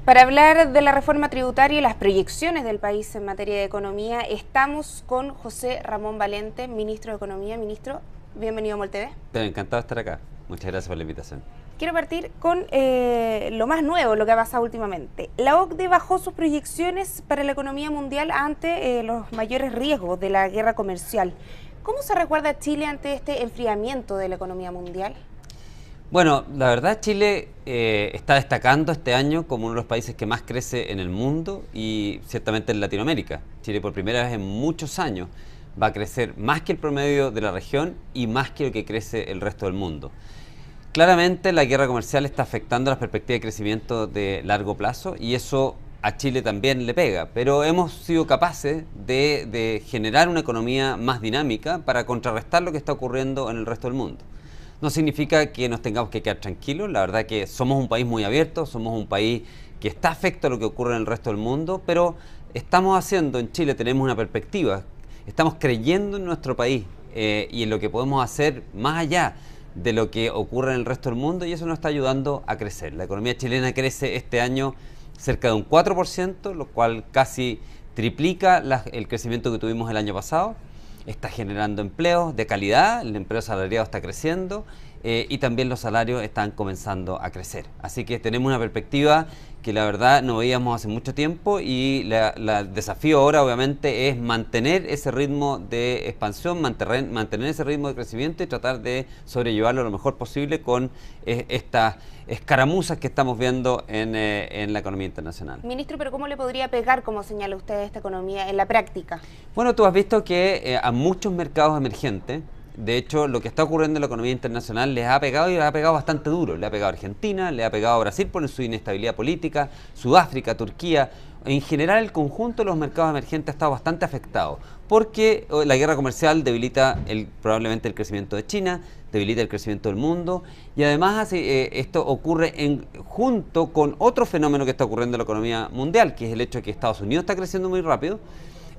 Para hablar de la reforma tributaria y las proyecciones del país en materia de economía, estamos con José Ramón Valente, ministro de Economía. Ministro, bienvenido a MOL TV. Encantado de estar acá. Muchas gracias por la invitación. Quiero partir con lo más nuevo, lo que ha pasado últimamente. La OCDE bajó sus proyecciones para la economía mundial ante los mayores riesgos de la guerra comercial. ¿Cómo se recuerda Chile ante este enfriamiento de la economía mundial? Bueno, la verdad Chile está destacando este año como uno de los países que más crece en el mundo y ciertamente en Latinoamérica. Chile por primera vez en muchos años va a crecer más que el promedio de la región y más que lo que crece el resto del mundo. Claramente la guerra comercial está afectando las perspectivas de crecimiento de largo plazo y eso a Chile también le pega, pero hemos sido capaces de generar una economía más dinámica para contrarrestar lo que está ocurriendo en el resto del mundo. No significa que nos tengamos que quedar tranquilos, la verdad que somos un país muy abierto, somos un país que está afecto a lo que ocurre en el resto del mundo, pero estamos haciendo, en Chile tenemos una perspectiva, estamos creyendo en nuestro país y en lo que podemos hacer más allá de lo que ocurre en el resto del mundo y eso nos está ayudando a crecer. La economía chilena crece este año cerca de un 4%, lo cual casi triplica el crecimiento que tuvimos el año pasado. Está generando empleos de calidad, el empleo asalariado está creciendo y también los salarios están comenzando a crecer. Así que tenemos una perspectiva que la verdad no veíamos hace mucho tiempo y el desafío ahora obviamente es mantener ese ritmo de expansión, mantener ese ritmo de crecimiento y tratar de sobrellevarlo lo mejor posible con estas escaramuzas que estamos viendo en la economía internacional. Ministro, pero ¿cómo le podría pegar, como señala usted, esta economía en la práctica? Bueno, tú has visto que a muchos mercados emergentes, de hecho, lo que está ocurriendo en la economía internacional les ha pegado y les ha pegado bastante duro. Le ha pegado a Argentina, le ha pegado a Brasil por su inestabilidad política, Sudáfrica, Turquía. En general, el conjunto de los mercados emergentes ha estado bastante afectado porque la guerra comercial debilita probablemente el crecimiento de China, debilita el crecimiento del mundo y además esto ocurre junto con otro fenómeno que está ocurriendo en la economía mundial, que es el hecho de que Estados Unidos está creciendo muy rápido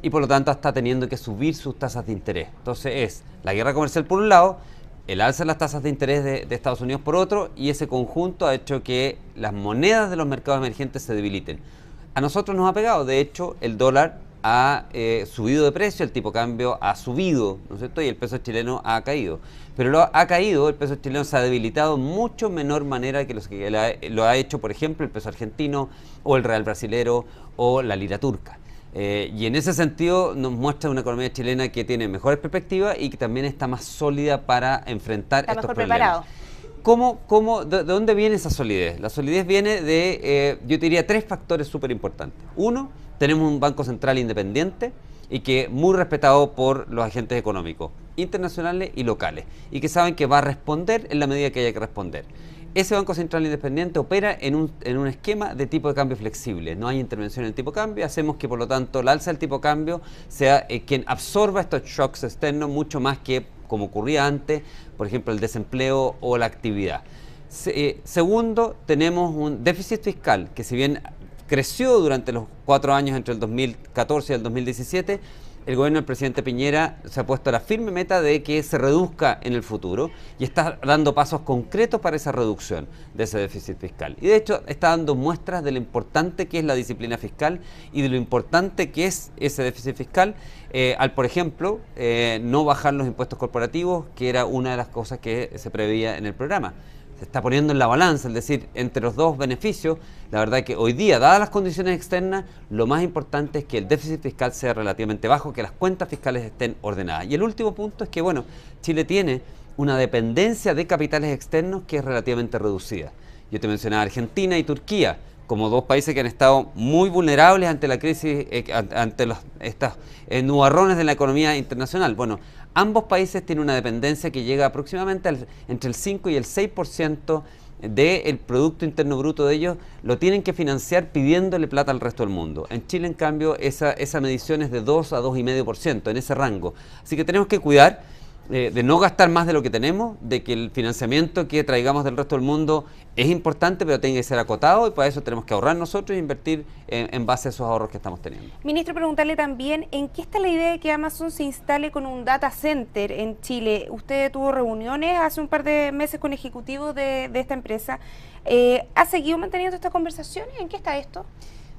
y por lo tanto está teniendo que subir sus tasas de interés. Entonces es la guerra comercial por un lado, el alza de las tasas de interés de Estados Unidos por otro, y ese conjunto ha hecho que las monedas de los mercados emergentes se debiliten. A nosotros nos ha pegado, de hecho el dólar ha subido de precio, el tipo de cambio ha subido, ¿no es cierto? Y el peso chileno ha caído. Pero ha caído, el peso chileno se ha debilitado en mucho menor manera que lo ha hecho, por ejemplo, el peso argentino o el real brasilero o la lira turca. Y en ese sentido nos muestra una economía chilena que tiene mejores perspectivas y que también está más sólida para enfrentar estos problemas. ¿De dónde viene esa solidez? La solidez viene de, yo diría, tres factores súper importantes. Uno, tenemos un Banco Central independiente y que muy respetado por los agentes económicos, internacionales y locales, y que saben que va a responder en la medida que haya que responder. Ese Banco Central Independiente opera en un esquema de tipo de cambio flexible. No hay intervención en el tipo de cambio, hacemos que por lo tanto el alza del tipo de cambio sea quien absorba estos shocks externos mucho más que como ocurría antes, por ejemplo el desempleo o la actividad. Segundo, tenemos un déficit fiscal que si bien creció durante los 4 años entre el 2014 y el 2017, el gobierno del presidente Piñera se ha puesto la firme meta de que se reduzca en el futuro y está dando pasos concretos para esa reducción de ese déficit fiscal. Y de hecho está dando muestras de lo importante que es la disciplina fiscal y de lo importante que es ese déficit fiscal al, por ejemplo, no bajar los impuestos corporativos, que era una de las cosas que se preveía en el programa. Se está poniendo en la balanza, es decir, entre los dos beneficios, la verdad que hoy día, dadas las condiciones externas, lo más importante es que el déficit fiscal sea relativamente bajo, que las cuentas fiscales estén ordenadas. Y el último punto es que, bueno, Chile tiene una dependencia de capitales externos que es relativamente reducida. Yo te mencionaba Argentina y Turquía como dos países que han estado muy vulnerables ante la crisis, ante estos nubarrones de la economía internacional. Bueno, ambos países tienen una dependencia que llega aproximadamente entre el 5 y el 6% del Producto Interno Bruto de ellos, lo tienen que financiar pidiéndole plata al resto del mundo. En Chile, en cambio, esa medición es de 2 a 2,5%, en ese rango. Así que tenemos que cuidar de no gastar más de lo que tenemos, de que el financiamiento que traigamos del resto del mundo es importante, pero tiene que ser acotado, y para eso tenemos que ahorrar nosotros e invertir en base a esos ahorros que estamos teniendo. Ministro, preguntarle también, ¿en qué está la idea de que Amazon se instale con un data center en Chile? Usted tuvo reuniones hace un par de meses con ejecutivos de esta empresa. ¿Ha seguido manteniendo estas conversaciones? ¿En qué está esto?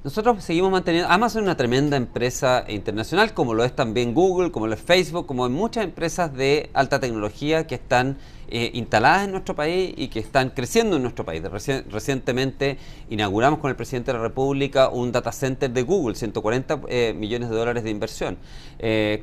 Nosotros seguimos manteniendo. Amazon es una tremenda empresa internacional, como lo es también Google, como lo es Facebook, como hay muchas empresas de alta tecnología que están instaladas en nuestro país y que están creciendo en nuestro país. Recientemente inauguramos con el presidente de la República un data center de Google, 140 millones de dólares de inversión.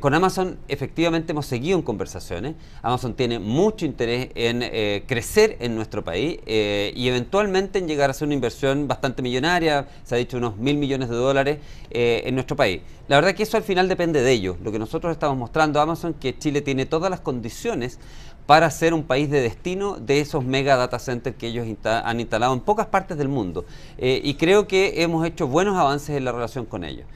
Con Amazon efectivamente hemos seguido en conversaciones. Amazon tiene mucho interés en crecer en nuestro país y eventualmente en llegar a hacer una inversión bastante millonaria, se ha dicho unos 1.000 millones de dólares en nuestro país. La verdad que eso al final depende de ellos. Lo que nosotros estamos mostrando a Amazon, que Chile tiene todas las condiciones para ser un país de destino de esos mega data centers que ellos han instalado en pocas partes del mundo. Y creo que hemos hecho buenos avances en la relación con ellos.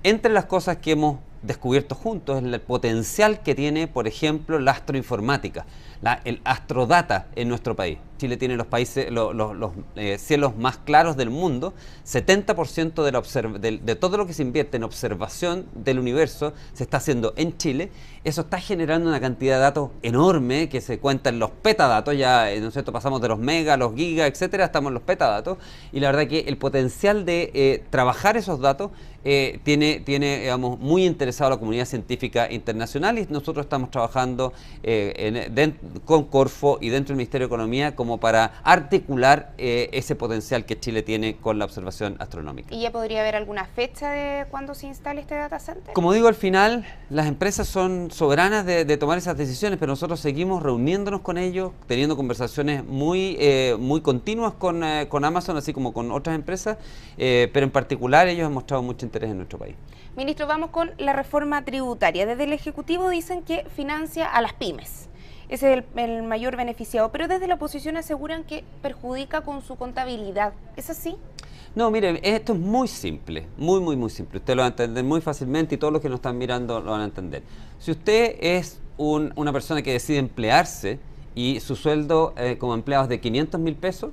Entre las cosas que hemos descubierto juntos es el potencial que tiene, por ejemplo, la astroinformática, el astrodata en nuestro país. Chile tiene los cielos más claros del mundo. 70% de todo lo que se invierte en observación del universo se está haciendo en Chile. Eso está generando una cantidad de datos enorme que se cuenta en los petadatos. Ya, ¿no es cierto?, pasamos de los megas, los gigas, etcétera, estamos en los petadatos. Y la verdad que el potencial de trabajar esos datos tiene, digamos, muy interesado a la comunidad científica internacional, y nosotros estamos trabajando con Corfo y dentro del Ministerio de Economía como para articular ese potencial que Chile tiene con la observación astronómica. ¿Y ya podría haber alguna fecha de cuándo se instale este data center? Como digo, al final las empresas son soberanas de tomar esas decisiones, pero nosotros seguimos reuniéndonos con ellos, teniendo conversaciones muy continuas con Amazon, así como con otras empresas, pero en particular ellos han mostrado mucho interés en nuestro país. Ministro, vamos con la reforma tributaria. Desde el Ejecutivo dicen que financia a las pymes. Ese es el mayor beneficiado, pero desde la oposición aseguran que perjudica con su contabilidad. ¿Es así? No, mire, esto es muy simple, muy simple. Usted lo va a entender muy fácilmente y todos los que nos están mirando lo van a entender. Si usted es una persona que decide emplearse y su sueldo como empleado es de 500.000 pesos,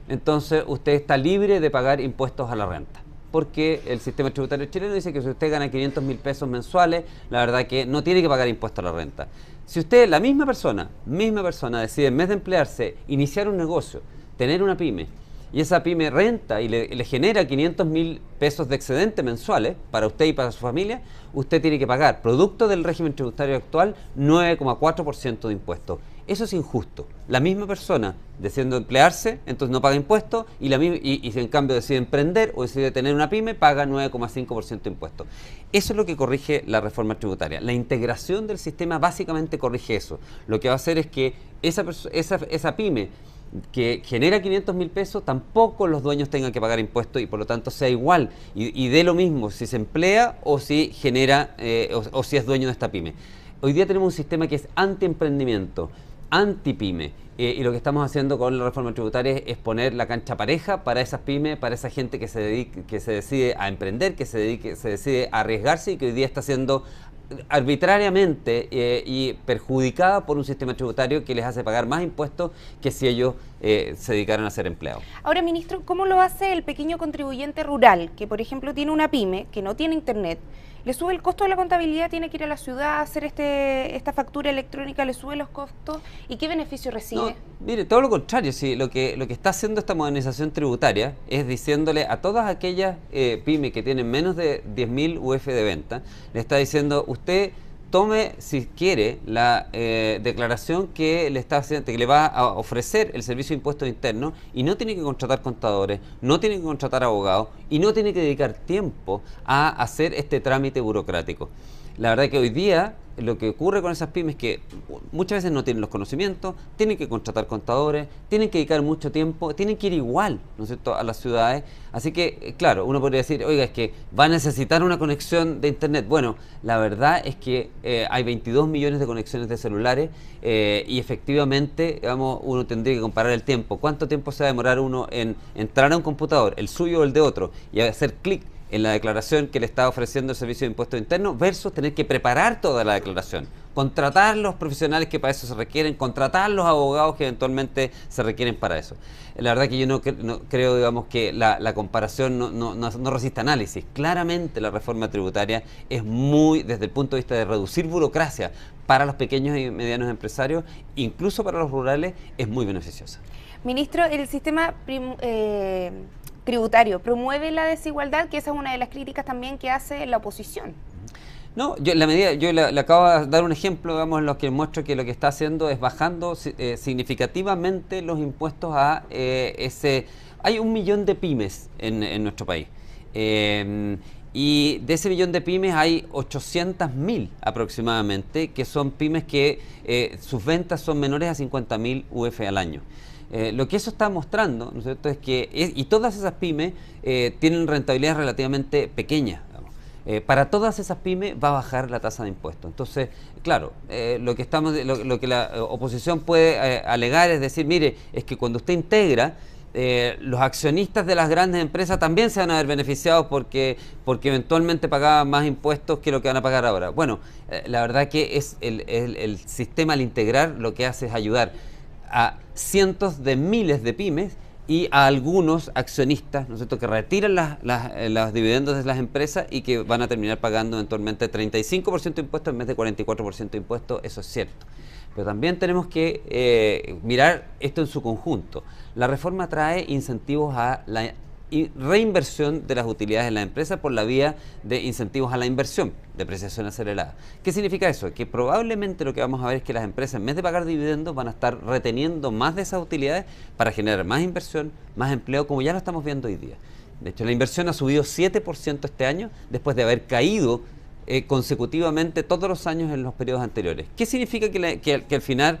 entonces usted está libre de pagar impuestos a la renta. Porque el sistema tributario chileno dice que si usted gana 500.000 pesos mensuales, la verdad que no tiene que pagar impuesto a la renta. Si usted, la misma persona, decide en vez de emplearse, iniciar un negocio, tener una pyme, y esa pyme renta y le genera 500.000 pesos de excedente mensuales para usted y para su familia, usted tiene que pagar, producto del régimen tributario actual, 9,4% de impuestos. Eso es injusto. La misma persona decidiendo emplearse, entonces no paga impuestos, y si en cambio decide emprender o decide tener una pyme, paga 9,5% de impuestos. Eso es lo que corrige la reforma tributaria. La integración del sistema básicamente corrige eso. Lo que va a hacer es que esa pyme que genera 500.000 pesos, tampoco los dueños tengan que pagar impuestos, y por lo tanto sea igual y dé lo mismo si se emplea o si genera o si es dueño de esta pyme. Hoy día tenemos un sistema que es anti-emprendimiento, anti-pyme, y lo que estamos haciendo con la reforma tributaria es poner la cancha pareja para esas pymes, para esa gente que se decide a emprender, que se decide a arriesgarse, y que hoy día está siendo arbitrariamente y perjudicada por un sistema tributario que les hace pagar más impuestos que si ellos se dedicaran a ser empleados. Ahora, ministro, ¿cómo lo hace el pequeño contribuyente rural que, por ejemplo, tiene una pyme, que no tiene internet, le sube el costo de la contabilidad, tiene que ir a la ciudad a hacer esta factura electrónica, le sube los costos, y qué beneficio recibe? No, mire, todo lo contrario. Sí, lo que está haciendo esta modernización tributaria es diciéndole a todas aquellas pymes que tienen menos de 10.000 UF de venta, le está diciendo: usted tome, si quiere, la declaración que le va a ofrecer el Servicio de Impuestos Internos, y no tiene que contratar contadores, no tiene que contratar abogados, y no tiene que dedicar tiempo a hacer este trámite burocrático. La verdad que hoy día lo que ocurre con esas pymes es que muchas veces no tienen los conocimientos, tienen que contratar contadores, tienen que dedicar mucho tiempo, tienen que ir igual, ¿no es cierto?, a las ciudades. Así que, claro, uno podría decir: oiga, es que va a necesitar una conexión de internet. Bueno, la verdad es que hay 22 millones de conexiones de celulares, y efectivamente, digamos, uno tendría que comparar el tiempo. ¿Cuánto tiempo se va a demorar uno en entrar a un computador, el suyo o el de otro, y hacer clic en la declaración que le está ofreciendo el Servicio de Impuestos Internos versus tener que preparar toda la declaración, contratar los profesionales que para eso se requieren, contratar los abogados que eventualmente se requieren para eso. La verdad que yo no creo, digamos, que la comparación no resiste análisis. Claramente la reforma tributaria es muy, desde el punto de vista de reducir burocracia para los pequeños y medianos empresarios, incluso para los rurales, es muy beneficiosa. Ministro, el sistema tributario promueve la desigualdad, que esa es una de las críticas también que hace la oposición. No, yo le acabo de dar un ejemplo, digamos, en lo que muestro que lo que está haciendo es bajando significativamente los impuestos a Hay 1 millón de pymes en nuestro país. Y de ese millón de pymes hay 800.000 aproximadamente, que son pymes que sus ventas son menores a 50.000 UF al año. Lo que eso está mostrando, ¿no es cierto?, es que y todas esas pymes tienen rentabilidades relativamente pequeñas. Para todas esas pymes va a bajar la tasa de impuestos. Entonces, claro, lo que la oposición puede alegar es decir, mire, es que cuando usted integra, los accionistas de las grandes empresas también se van a ver beneficiados porque eventualmente pagaban más impuestos que lo que van a pagar ahora. Bueno, la verdad que es el sistema al integrar lo que hace es ayudar a cientos de miles de pymes y a algunos accionistas, ¿no es cierto?, que retiran los dividendos de las empresas y que van a terminar pagando eventualmente 35% de impuestos en vez de 44% de impuestos. Eso es cierto. Pero también tenemos que mirar esto en su conjunto. La reforma trae incentivos a la reinversión de las utilidades en la empresa por la vía de incentivos a la inversión, depreciación acelerada. ¿Qué significa eso? Que probablemente lo que vamos a ver es que las empresas, en vez de pagar dividendos, van a estar reteniendo más de esas utilidades para generar más inversión, más empleo, como ya lo estamos viendo hoy día. De hecho, la inversión ha subido 7% este año, después de haber caído consecutivamente todos los años en los periodos anteriores. ¿Qué significa que al final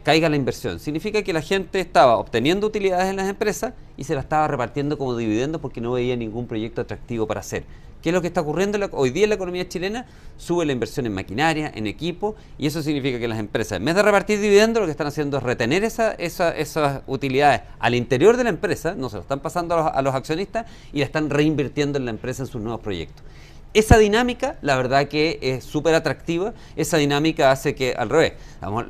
caiga la inversión? Significa que la gente estaba obteniendo utilidades en las empresas y se las estaba repartiendo como dividendos porque no veía ningún proyecto atractivo para hacer. ¿Qué es lo que está ocurriendo hoy día en la economía chilena? Sube la inversión en maquinaria, en equipo, y eso significa que las empresas, en vez de repartir dividendos, lo que están haciendo es retener esas utilidades al interior de la empresa, no se lo están pasando a los accionistas y la están reinvirtiendo en la empresa en sus nuevos proyectos. Esa dinámica, la verdad que es súper atractiva. Esa dinámica hace que, al revés, digamos,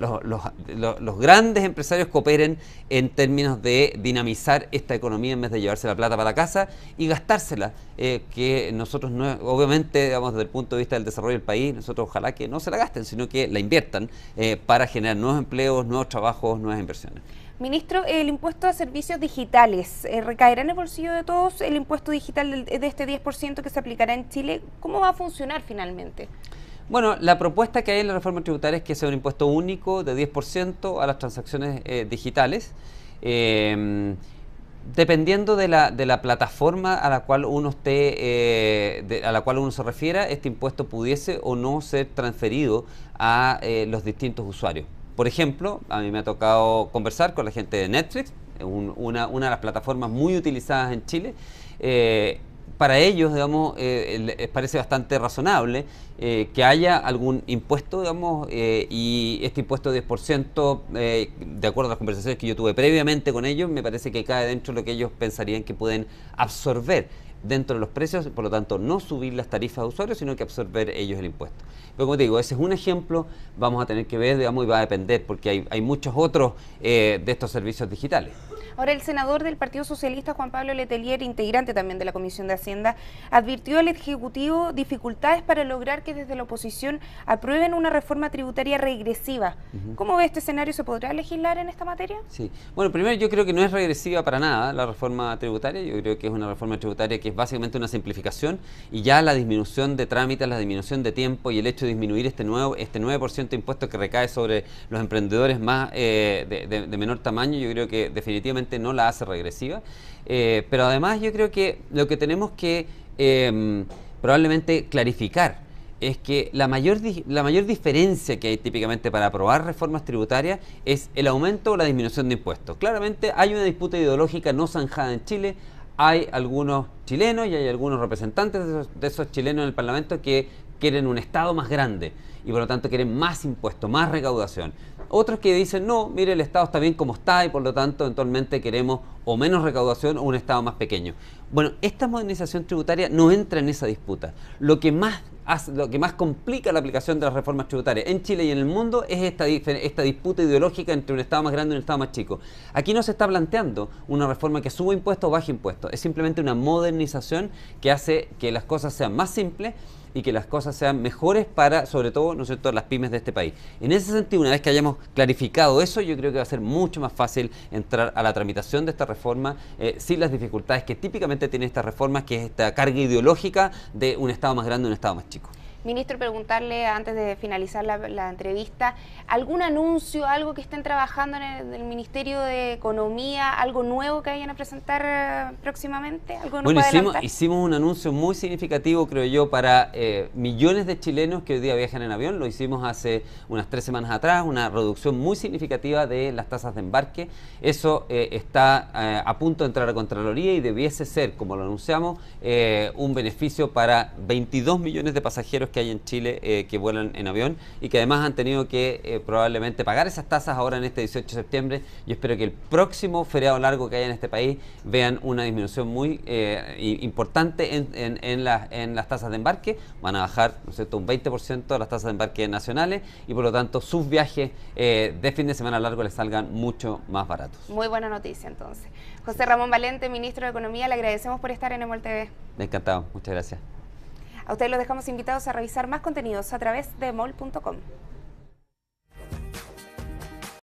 los grandes empresarios cooperen en términos de dinamizar esta economía en vez de llevarse la plata para la casa y gastársela, que nosotros, obviamente, digamos, desde el punto de vista del desarrollo del país, nosotros ojalá que no se la gasten, sino que la inviertan para generar nuevos empleos, nuevos trabajos, nuevas inversiones. Ministro, el impuesto a servicios digitales, ¿recaerá en el bolsillo de todos el impuesto digital de este 10% que se aplicará en Chile? ¿Cómo va a funcionar finalmente? Bueno, la propuesta que hay en la reforma tributaria es que sea un impuesto único de 10% a las transacciones digitales. Dependiendo de la plataforma a la cual uno a la cual uno se refiera, este impuesto pudiese o no ser transferido a los distintos usuarios. Por ejemplo, a mí me ha tocado conversar con la gente de Netflix, una de las plataformas muy utilizadas en Chile. Para ellos, digamos, les parece bastante razonable que haya algún impuesto, digamos, y este impuesto de 10%, de acuerdo a las conversaciones que yo tuve previamente con ellos, me parece que cae dentro de lo que ellos pensarían que pueden absorber dentro de los precios, por lo tanto no subir las tarifas de usuarios, sino que absorber ellos el impuesto. Pero como te digo, ese es un ejemplo, vamos a tener que ver, digamos, y va a depender, porque hay muchos otros de estos servicios digitales. Ahora, el senador del Partido Socialista, Juan Pablo Letelier, integrante también de la Comisión de Hacienda, advirtió al Ejecutivo dificultades para lograr que desde la oposición aprueben una reforma tributaria regresiva. ¿Cómo ve este escenario? ¿Se podrá legislar en esta materia? Sí. Bueno, primero yo creo que no es regresiva para nada la reforma tributaria. Yo creo que es una reforma tributaria que es básicamente una simplificación y ya la disminución de trámites, la disminución de tiempo y el hecho de disminuir este 9% de impuestos que recae sobre los emprendedores más de menor tamaño, yo creo que definitivamente no la hace regresiva, pero además yo creo que lo que tenemos que probablemente clarificar es que la mayor diferencia que hay típicamente para aprobar reformas tributarias es el aumento o la disminución de impuestos. Claramente hay una disputa ideológica no zanjada en Chile. Hay algunos chilenos y hay algunos representantes de esos chilenos en el Parlamento que quieren un Estado más grande y por lo tanto quieren más impuestos, más recaudación. Otros que dicen, no, mire, el Estado está bien como está y por lo tanto eventualmente queremos o menos recaudación o un Estado más pequeño. Bueno, esta modernización tributaria no entra en esa disputa. Lo que más complica la aplicación de las reformas tributarias en Chile y en el mundo es esta disputa ideológica entre un Estado más grande y un Estado más chico. Aquí no se está planteando una reforma que suba impuestos o baje impuestos, es simplemente una modernización que hace que las cosas sean más simples y que las cosas sean mejores para, sobre todo, ¿no es cierto?, las pymes de este país. En ese sentido, una vez que hayamos clarificado eso, yo creo que va a ser mucho más fácil entrar a la tramitación de esta reforma sin las dificultades que típicamente tiene esta reforma, que es esta carga ideológica de un Estado más grande y un Estado más chico. Ministro, preguntarle antes de finalizar la entrevista, ¿algún anuncio, algo que estén trabajando en el Ministerio de Economía, algo nuevo que vayan a presentar próximamente? ¿Algo que nos pueda adelantar? Hicimos un anuncio muy significativo, creo yo, para millones de chilenos que hoy día viajan en avión. Lo hicimos hace unas 3 semanas atrás, una reducción muy significativa de las tasas de embarque. Eso está a punto de entrar a Contraloría y debiese ser, como lo anunciamos, un beneficio para 22 millones de pasajeros que hay en Chile que vuelan en avión y que además han tenido que probablemente pagar esas tasas ahora en este 18 de septiembre. Yo espero que el próximo feriado largo que haya en este país vean una disminución muy importante en las tasas de embarque. Van a bajar, ¿no es cierto?, un 20% las tasas de embarque nacionales y por lo tanto sus viajes de fin de semana largo les salgan mucho más baratos. Muy buena noticia entonces. José Ramón Valente, Ministro de Economía, le agradecemos por estar en EMOL TV. Encantado, muchas gracias. A ustedes los dejamos invitados a revisar más contenidos a través de emol.com.